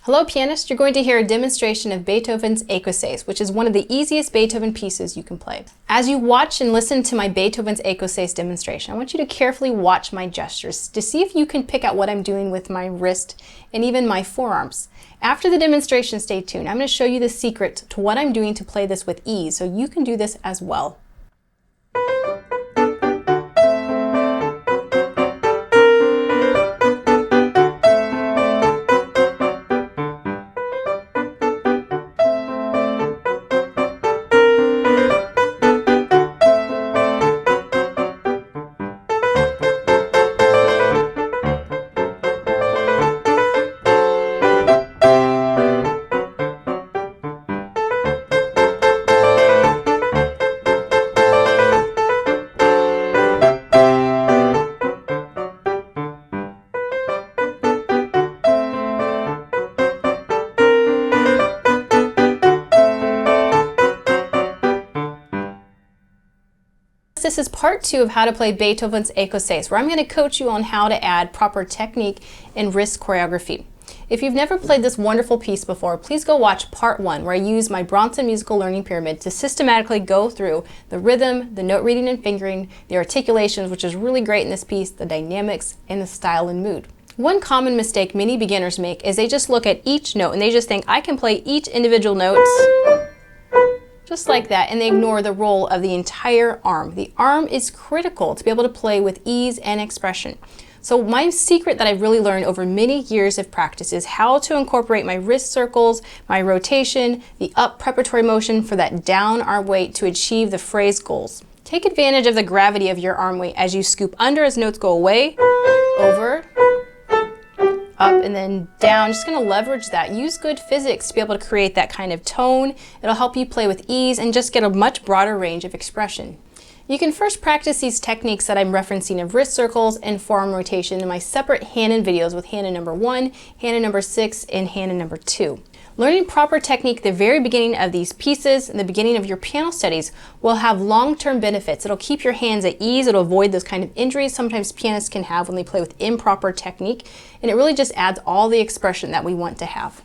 Hello pianists, you're going to hear a demonstration of Beethoven's Ecossaise, which is one of the easiest Beethoven pieces you can play. As you watch and listen to my Beethoven's Ecossaise demonstration, I want you to carefully watch my gestures to see if you can pick out what I'm doing with my wrist and even my forearms. After the demonstration, stay tuned. I'm going to show you the secret to what I'm doing to play this with ease, so you can do this as well. This is part 2 of how to play Beethoven's Ecossaise, where I'm going to coach you on how to add proper technique and wrist choreography. If you've never played this wonderful piece before, please go watch part 1, where I use my Bronson musical learning pyramid to systematically go through the rhythm, the note reading and fingering, the articulations, which is really great in this piece, the dynamics, and the style and mood. One common mistake many beginners make is they just look at each note and they just think, I can play each individual note just like that, and they ignore the role of the entire arm. The arm is critical to be able to play with ease and expression. So my secret that I've really learned over many years of practice is how to incorporate my wrist circles, my rotation, the up preparatory motion for that down arm weight to achieve the phrase goals. Take advantage of the gravity of your arm weight as you scoop under as notes go away, over, up, and then down. Just going to leverage that. Use good physics to be able to create that kind of tone. It'll help you play with ease and just get a much broader range of expression. You can first practice these techniques that I'm referencing of wrist circles and forearm rotation in my separate Hanon videos with Hanon number 1, Hanon number 6, and Hanon number 2. Learning proper technique at the very beginning of these pieces and the beginning of your piano studies will have long-term benefits. It'll keep your hands at ease. It'll avoid those kind of injuries sometimes pianists can have when they play with improper technique. And it really just adds all the expression that we want to have.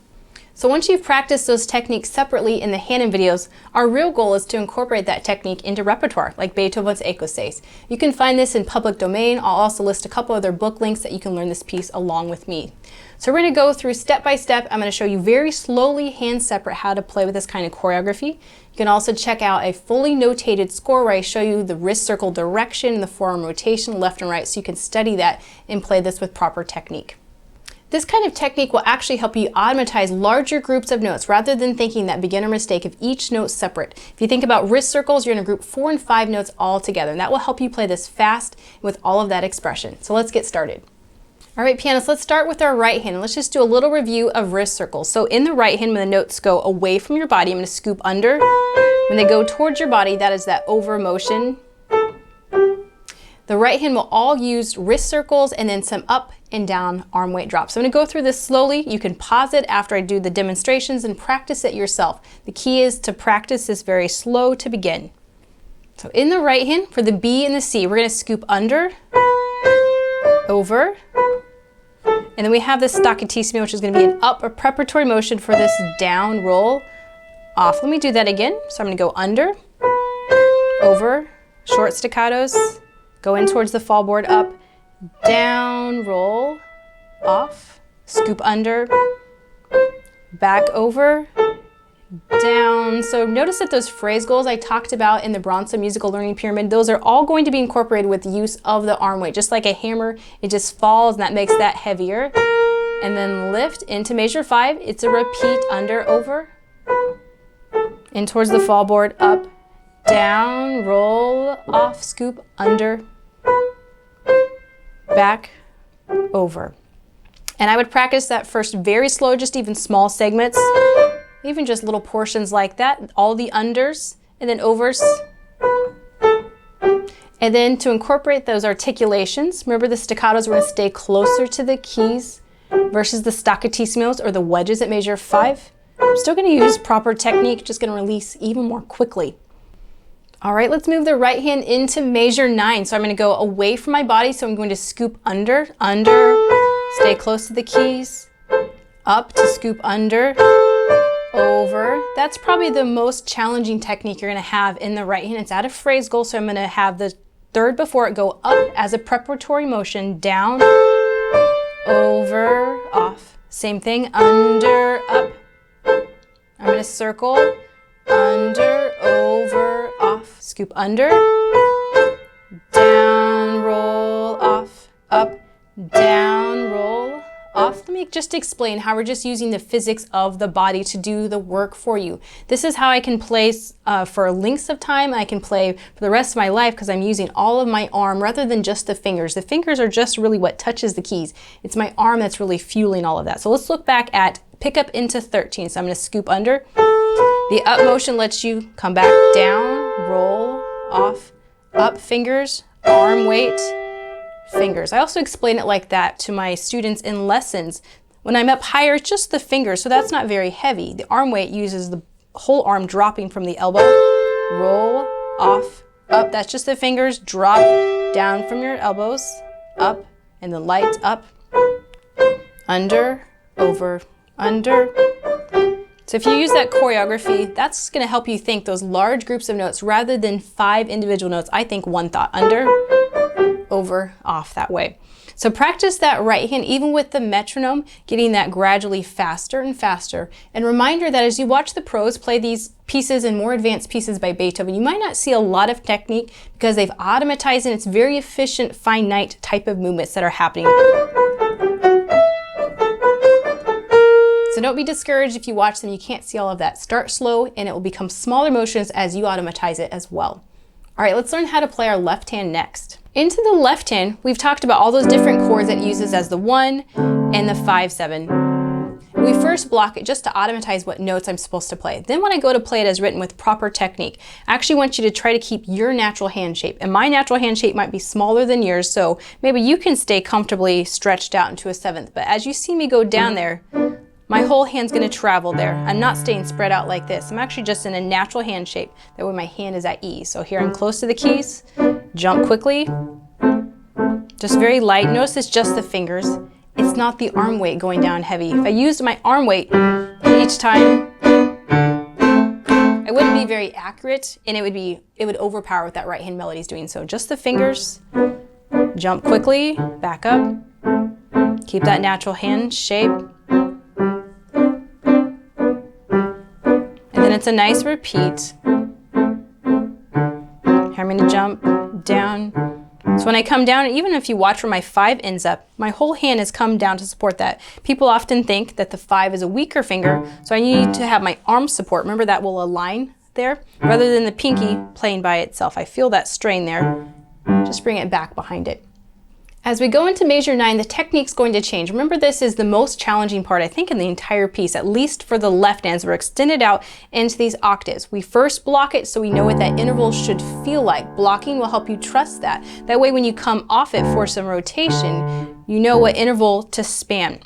So once you've practiced those techniques separately in the Hanon videos, our real goal is to incorporate that technique into repertoire, like Beethoven's Ecossaise. You can find this in public domain. I'll also list a couple other book links that you can learn this piece along with me. So we're going to go through step by step. I'm going to show you very slowly, hand separate, how to play with this kind of choreography. You can also check out a fully notated score where I show you the wrist circle direction and the forearm rotation left and right, so you can study that and play this with proper technique. This kind of technique will actually help you automatize larger groups of notes rather than thinking that beginner mistake of each note separate. If you think about wrist circles, you're going to group 4 and 5 notes all together, and that will help you play this fast with all of that expression. So let's get started. All right, pianists, let's start with our right hand. Let's just do a little review of wrist circles. So in the right hand, when the notes go away from your body, I'm going to scoop under. When they go towards your body, that is that over motion. The right hand will all use wrist circles and then some up and down arm weight drops. So I'm going to go through this slowly. You can pause it after I do the demonstrations and practice it yourself. The key is to practice this very slow to begin. So in the right hand, for the B and the C, we're going to scoop under, over, and then we have this staccatissimo, which is going to be an up or preparatory motion for this down roll off. Let me do that again. So I'm going to go under, over, short staccatos, go in towards the fall board, up, down, roll, off, scoop under, back over, down. So notice that those phrase goals I talked about in the Bronson musical learning pyramid, those are all going to be incorporated with the use of the arm weight. Just like a hammer, it just falls and that makes that heavier. And then lift into measure 5. It's a repeat, under, over, in towards the fall board, up, down, roll, off, scoop, under, back, over. And I would practice that first very slow, just even small segments, even just little portions like that, all the unders and then overs. And then to incorporate those articulations, remember the staccatos are going to stay closer to the keys versus the staccatissimo or the wedges at measure 5. I'm still going to use proper technique, just going to release even more quickly. All right, let's move the right hand into measure 9. So I'm going to go away from my body. So I'm going to scoop under, stay close to the keys, up to scoop under, over. That's probably the most challenging technique you're going to have in the right hand. It's out of phrase goal, so I'm going to have the third before it go up as a preparatory motion, down, over, off. Same thing, under, up. I'm going to circle, under, over, off. Scoop under, down, roll, off, up, down, roll, off. Let me just explain how we're just using the physics of the body to do the work for you. This is how I can play for lengths of time. I can play for the rest of my life because I'm using all of my arm rather than just the fingers. The fingers are just really what touches the keys. It's my arm that's really fueling all of that. So let's look back at pick up into 13. So I'm going to scoop under. The up motion lets you come back down, roll, off, up, fingers, arm weight, fingers. I also explain it like that to my students in lessons. When I'm up higher, it's just the fingers, so that's not very heavy. The arm weight uses the whole arm dropping from the elbow. Roll, off, up. That's just the fingers. Drop down from your elbows, up, and then light up, under, over, under. So if you use that choreography, that's going to help you think those large groups of notes rather than 5 individual notes. I think one thought, under, over, off, that way. So practice that right hand even with the metronome, getting that gradually faster and faster. And reminder that as you watch the pros play these pieces and more advanced pieces by Beethoven, you might not see a lot of technique because they've automatized and it's very efficient, finite type of movements that are happening. So don't be discouraged if you watch them, you can't see all of that. Start slow and it will become smaller motions as you automatize it as well. All right, let's learn how to play our left hand next. Into the left hand, we've talked about all those different chords that it uses as the 1 and the 5-7. We first block it just to automatize what notes I'm supposed to play. Then when I go to play it as written with proper technique, I actually want you to try to keep your natural hand shape. And my natural hand shape might be smaller than yours, so maybe you can stay comfortably stretched out into a 7th. But as you see me go down there, my whole hand's going to travel there. I'm not staying spread out like this. I'm actually just in a natural hand shape. That way my hand is at ease. So here I'm close to the keys. Jump quickly. Just very light. Notice it's just the fingers. It's not the arm weight going down heavy. If I used my arm weight each time, I wouldn't be very accurate and it would overpower what that right hand melody is doing. So just the fingers. Jump quickly. Back up. Keep that natural hand shape. And it's a nice repeat. Here I'm going to jump down. So when I come down, even if you watch where my 5 ends up, my whole hand has come down to support that. People often think that the 5 is a weaker finger, so I need to have my arm support. Remember that will align there rather than the pinky playing by itself. I feel that strain there. Just bring it back behind it. As we go into measure 9, the technique's going to change. Remember, this is the most challenging part, I think, in the entire piece, at least for the left hands. We're extended out into these octaves. We first block it so we know what that interval should feel like. Blocking will help you trust that. That way, when you come off it for some rotation, you know what interval to span.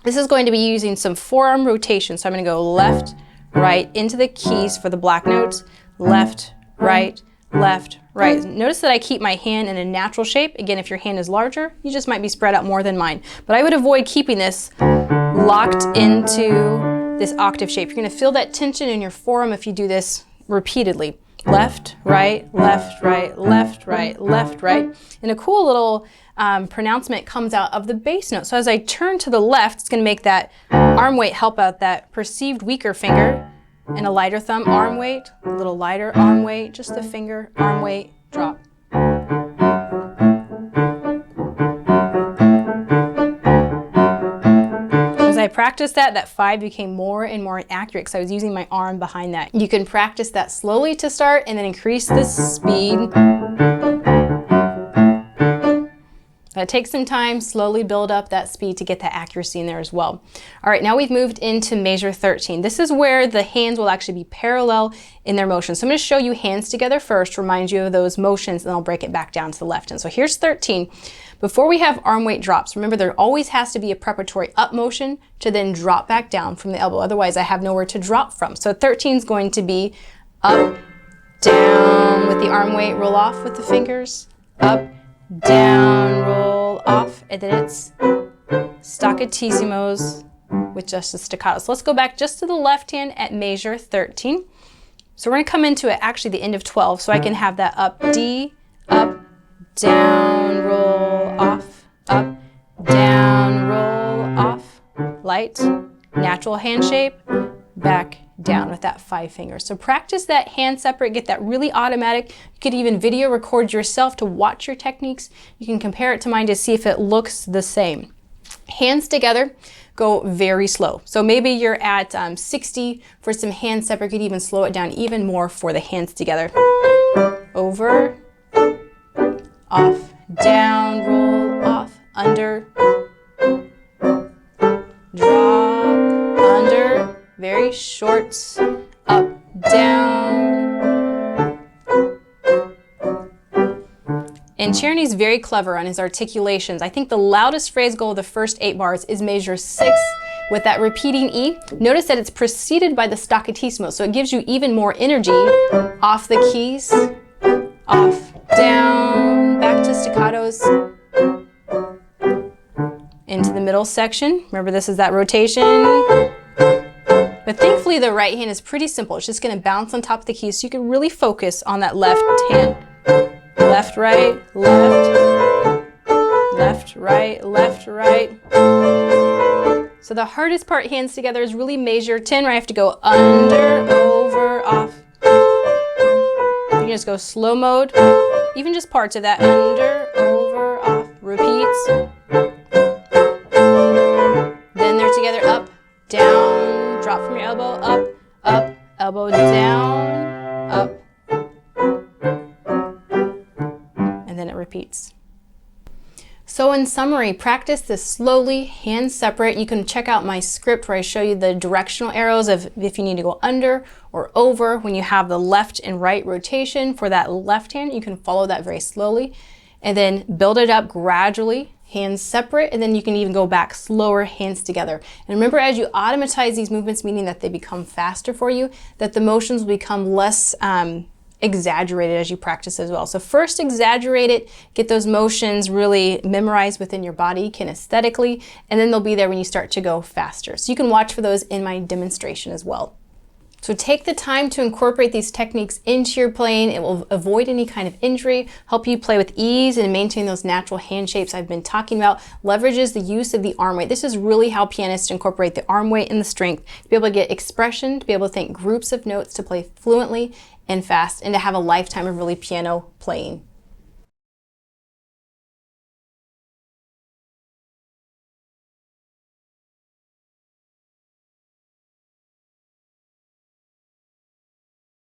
This is going to be using some forearm rotation. So I'm going to go left, right, into the keys for the black notes, left, right, left, right. Notice that I keep my hand in a natural shape. Again, if your hand is larger, you just might be spread out more than mine. But I would avoid keeping this locked into this octave shape. You're going to feel that tension in your forearm if you do this repeatedly. Left, right, left, right, left, right, left, right. And a cool little pronouncement comes out of the bass note. So as I turn to the left, it's going to make that arm weight help out that perceived weaker finger. And a lighter thumb, arm weight, a little lighter arm weight, just the finger, arm weight, drop. As I practiced that 5 became more and more accurate because I was using my arm behind that. You can practice that slowly to start and then increase the speed. It takes some time, slowly build up that speed to get that accuracy in there as well. All right, now we've moved into measure 13. This is where the hands will actually be parallel in their motion. So I'm going to show you hands together first, remind you of those motions, and then I'll break it back down to the left. And so here's 13. Before we have arm weight drops, remember there always has to be a preparatory up motion to then drop back down from the elbow. Otherwise, I have nowhere to drop from. So 13 is going to be up, down with the arm weight, roll off with the fingers, up, down, roll off, and then it's staccattissimos, with just the staccato. So let's go back just to the left hand at measure 13. So we're going to come into it actually the end of 12, so I can have that up, D, up, down, roll, off, up, down, roll, off, light, natural hand shape, back, down with that 5 fingers. So practice that hand separate, get that really automatic. You could even video record yourself to watch your techniques. You can compare it to mine to see if it looks the same. Hands together, go very slow. So maybe you're at 60 for some hand separate. You could even slow it down even more for the hands together. Over, off, down, roll, off, under, drop, under, very short, up, down. And Czerny's very clever on his articulations. I think the loudest phrase goal of the first 8 bars is measure 6 with that repeating E. Notice that it's preceded by the staccatissimo, so it gives you even more energy. Off the keys, off, down, back to staccatos, into the middle section. Remember, this is that rotation. But thankfully the right hand is pretty simple. It's just going to bounce on top of the keys, so you can really focus on that left hand. Left, right, left, left, right, left, right. So the hardest part, hands together, is really measure 10, where I have to go under, over, off. You can just go slow mode, even just parts of that, under, over, off, repeats. Then they're together, up, down, drop from your elbow, up, up, elbow down, up, and then it repeats. So in summary, practice this slowly, hands separate. You can check out my script where I show you the directional arrows of if you need to go under or over. When you have the left and right rotation for that left hand, you can follow that very slowly and then build it up gradually, hands separate, and then you can even go back slower, hands together. And remember, as you automatize these movements, meaning that they become faster for you, that the motions will become less exaggerated as you practice as well. So first exaggerate it, get those motions really memorized within your body kinesthetically, and then they'll be there when you start to go faster. So you can watch for those in my demonstration as well. So take the time to incorporate these techniques into your playing. It will avoid any kind of injury, help you play with ease and maintain those natural hand shapes I've been talking about, leverages the use of the arm weight. This is really how pianists incorporate the arm weight and the strength to be able to get expression, to be able to think groups of notes, to play fluently and fast, and to have a lifetime of really piano playing.